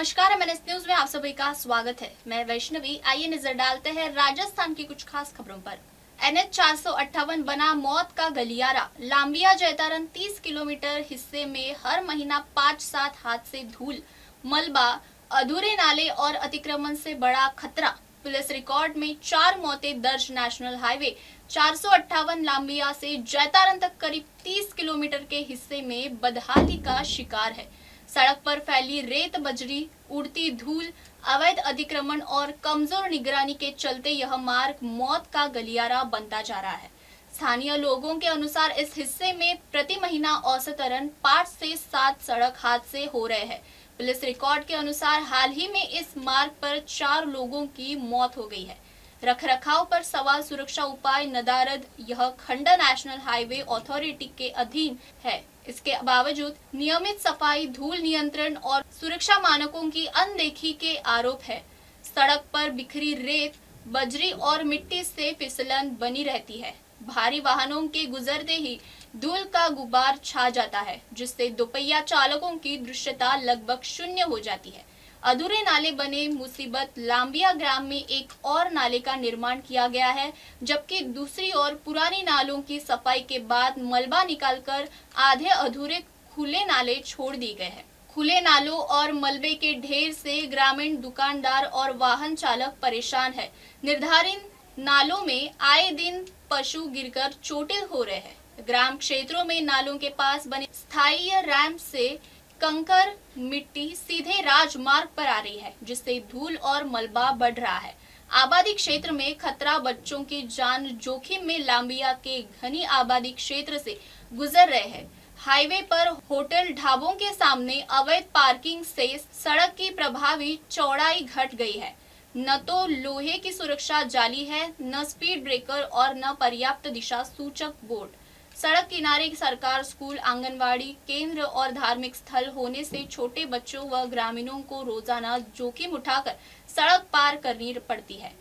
नमस्कार, MNS news में आप सभी का स्वागत है। मैं वैष्णवी। आइए नजर डालते हैं राजस्थान की कुछ खास खबरों पर। NH 458 बना मौत का गलियारा। लांबिया जैतारण 30 किलोमीटर हिस्से में हर महीना 5-7 हादसे, धूल, मलबा, अधूरे नाले और अतिक्रमण से बड़ा खतरा। पुलिस रिकॉर्ड में 4 मौतें दर्ज। नेशनल हाईवे 458 लांबिया से जैतारण तक करीब 30 किलोमीटर के हिस्से में बदहाली का शिकार है। सड़क पर फैली रेत, बजरी, उड़ती धूल, अवैध अतिक्रमण और कमजोर निगरानी के चलते यह मार्ग मौत का गलियारा बनता जा रहा है। स्थानीय लोगों के अनुसार इस हिस्से में प्रति महीना औसतन 5 से 7 सड़क हादसे हो रहे हैं। पुलिस रिकॉर्ड के अनुसार हाल ही में इस मार्ग पर 4 लोगों की मौत हो गई है। रखरखाव पर सवाल। सुरक्षा उपाय नदारद। यह खंड नेशनल हाईवे अथॉरिटी के अधीन है। इसके बावजूद नियमित सफाई, धूल नियंत्रण और सुरक्षा मानकों की अनदेखी के आरोप है। सड़क पर बिखरी रेत, बजरी और मिट्टी से फिसलन बनी रहती है। भारी वाहनों के गुजरते ही धूल का गुबार छा जाता है, जिससे दोपहिया चालकों की दृश्यता लगभग शून्य हो जाती है। अधूरे नाले बने मुसीबत। लांबिया ग्राम में एक और नाले का निर्माण किया गया है, जबकि दूसरी ओर पुरानी नालों की सफाई के बाद मलबा निकालकर आधे अधूरे खुले नाले छोड़ दिए गए हैं। खुले नालों और मलबे के ढेर से ग्रामीण, दुकानदार और वाहन चालक परेशान है। निर्धारित नालों में आए दिन पशु गिरकर चोटिल हो रहे हैं। ग्राम क्षेत्रों में नालों के पास बने स्थायी रैंप से कंकर, मिट्टी सीधे राजमार्ग पर आ रही है, जिससे धूल और मलबा बढ़ रहा है। आबादी क्षेत्र में खतरा। बच्चों की जान जोखिम में। लांबिया के घनी आबादी क्षेत्र से गुजर रहे हैं। हाईवे पर होटल, ढाबों के सामने अवैध पार्किंग से सड़क की प्रभावी चौड़ाई घट गई है। न तो लोहे की सुरक्षा जाली है, न स्पीड ब्रेकर और न पर्याप्त दिशा सूचक बोर्ड। सड़क किनारे सरकार, स्कूल, आंगनवाड़ी केंद्र और धार्मिक स्थल होने से छोटे बच्चों व ग्रामीणों को रोजाना जोखिम उठाकर सड़क पार करनी पड़ती है।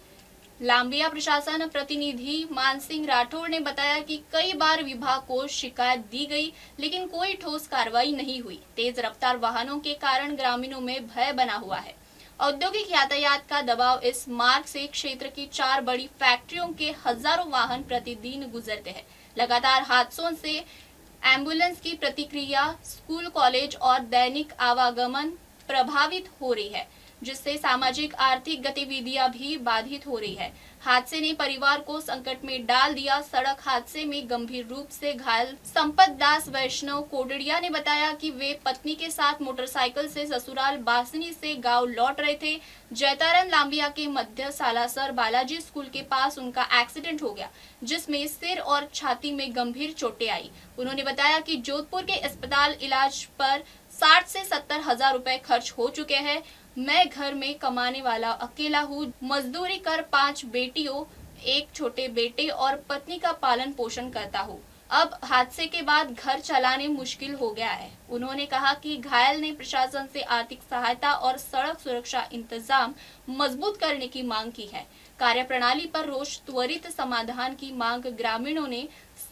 लांबिया प्रशासन प्रतिनिधि मान सिंह राठौड़ ने बताया कि कई बार विभाग को शिकायत दी गई, लेकिन कोई ठोस कार्रवाई नहीं हुई। तेज रफ्तार वाहनों के कारण ग्रामीणों में भय बना हुआ है। औद्योगिक यातायात का दबाव। इस मार्ग से क्षेत्र की 4 बड़ी फैक्ट्रियों के हजारों वाहन प्रतिदिन गुजरते हैं। लगातार हादसों से एम्बुलेंस की प्रतिक्रिया, स्कूल, कॉलेज और दैनिक आवागमन प्रभावित हो रही है, जिससे सामाजिक आर्थिक गतिविधियां भी बाधित हो रही है। हादसे ने परिवार को संकट में डाल दिया। सड़क हादसे में गंभीर रूप से घायल संपत दास वैष्णव कोडड़िया ने बताया कि वे पत्नी के साथ मोटरसाइकिल से ससुराल बासनी से गांव लौट रहे थे। जैतारण लांबिया के मध्य सालासर बालाजी स्कूल के पास उनका एक्सीडेंट हो गया, जिसमें सिर और छाती में गंभीर चोटें आई। उन्होंने बताया कि जोधपुर के अस्पताल इलाज पर 60 से 70 हजार रुपए खर्च हो चुके हैं। मैं घर में कमाने वाला अकेला हूँ। मजदूरी कर 5 बेटियों, 1 छोटे बेटे और पत्नी का पालन पोषण करता हूँ। अब हादसे के बाद घर चलाने मुश्किल हो गया है। उन्होंने कहा कि घायल ने प्रशासन से आर्थिक सहायता और सड़क सुरक्षा इंतजाम मजबूत करने की मांग की है। कार्यप्रणाली पर रोष, त्वरित समाधान की मांग। ग्रामीणों ने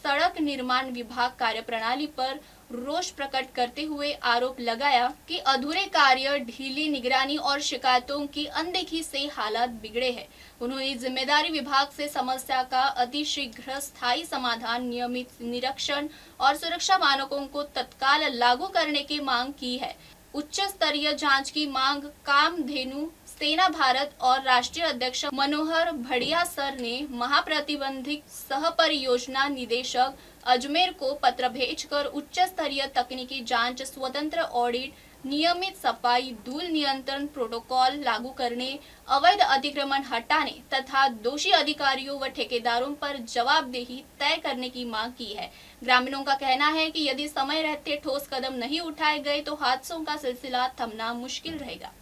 सड़क निर्माण विभाग कार्यप्रणाली पर रोष प्रकट करते हुए आरोप लगाया कि अधूरे कार्य, ढीली निगरानी और शिकायतों की अनदेखी से हालात बिगड़े हैं। उन्होंने जिम्मेदारी विभाग से समस्या का अतिशीघ्र स्थायी समाधान, नियमित निरीक्षण और सुरक्षा मानकों को तत्काल लागू करने की मांग की है। उच्च स्तरीय जांच की मांग। कामधेनु सेना भारत और राष्ट्रीय अध्यक्ष मनोहर भड़िया सर ने महाप्रतिबंधित सह परियोजना निदेशक अजमेर को पत्र भेजकर उच्च स्तरीय तकनीकी जांच, स्वतंत्र ऑडिट, नियमित सफाई, धूल नियंत्रण प्रोटोकॉल लागू करने, अवैध अतिक्रमण हटाने तथा दोषी अधिकारियों व ठेकेदारों पर जवाबदेही तय करने की मांग की है। ग्रामीणों का कहना है कि यदि समय रहते ठोस कदम नहीं उठाए गए तो हादसों का सिलसिला थमना मुश्किल रहेगा।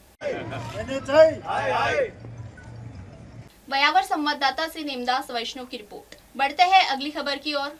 बयावर संवाददाता से नेमदास वैष्णव की रिपोर्ट। बढ़ते हैं अगली खबर की ओर।